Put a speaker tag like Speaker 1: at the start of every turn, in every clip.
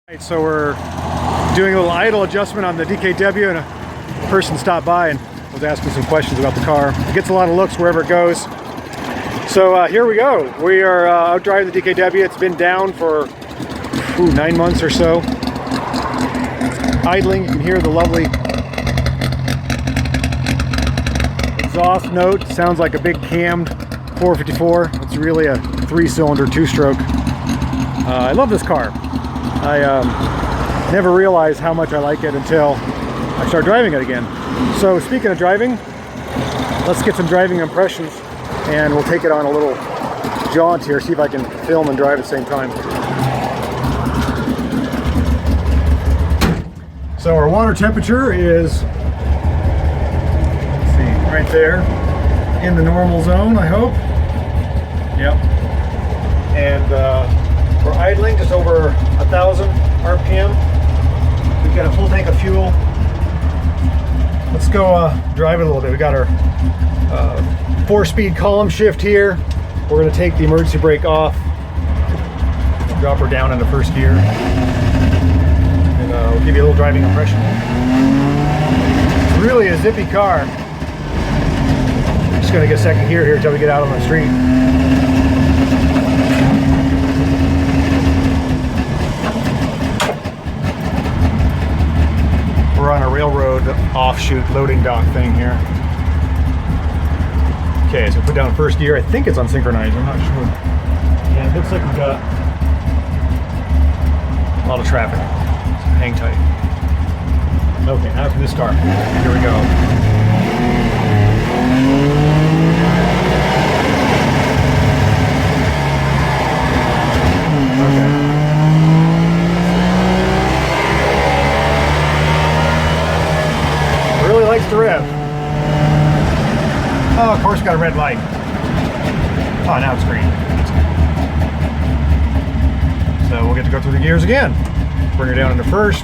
Speaker 1: Right, so we're doing a little idle adjustment on the DKW, and a person stopped by and was asking some questions about the car. It gets a lot of looks wherever it goes. So here we go. We are out driving the DKW. It's been down for 9 months or so. Idling, you can hear the lovely exhaust note. Sounds like a big cammed 454. It's really a 3-cylinder 2-stroke. I love this car. I never realized how much I like it until I started driving it again. So speaking of driving, let's get some driving impressions, and we'll take it on a little jaunt here, see if I can film and drive at the same time. So our water temperature is, let's see, right there in the normal zone, I hope. Yep. And we're idling just over 1,000 RPM. We've got a full tank of fuel. Let's go drive it a little bit. We got our 4-speed column shift here. We're going to take the emergency brake off, drop her down into first gear, and we'll give you a little driving impression. It's really a zippy car. Just going to get second gear here until we get out on the street. We're on a railroad offshoot loading dock thing here. Okay, so put down first gear. I think it's unsynchronized, I'm not sure. Yeah, it looks like we've got a lot of traffic. So hang tight. Okay, now for this car. Here we go. Okay. Really likes to rev. Oh, of course, got a red light. Oh, now it's green. So we'll get to go through the gears again. Bring her down into first.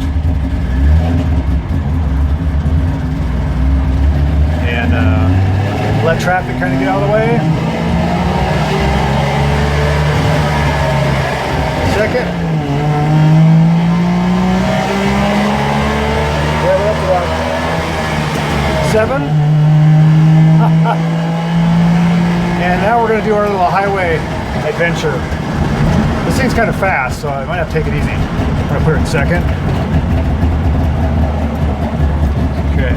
Speaker 1: And let traffic kind of get out of the way. Second. Yeah, that's about 7. And now we're going to do our little highway adventure. This thing's kind of fast, so I might have to take it easy. I'm going to put it in second. Okay.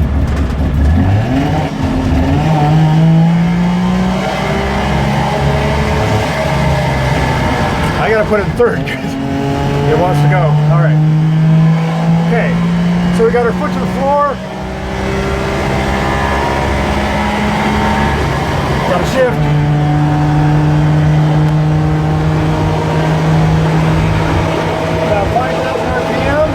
Speaker 1: I got to put it in third because it wants to go. All right. Okay. So we got our foot to the floor. Got a shift. About 5,000 RPM.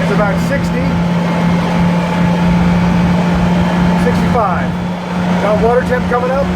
Speaker 1: It's about 60. 65. Got water temp coming up.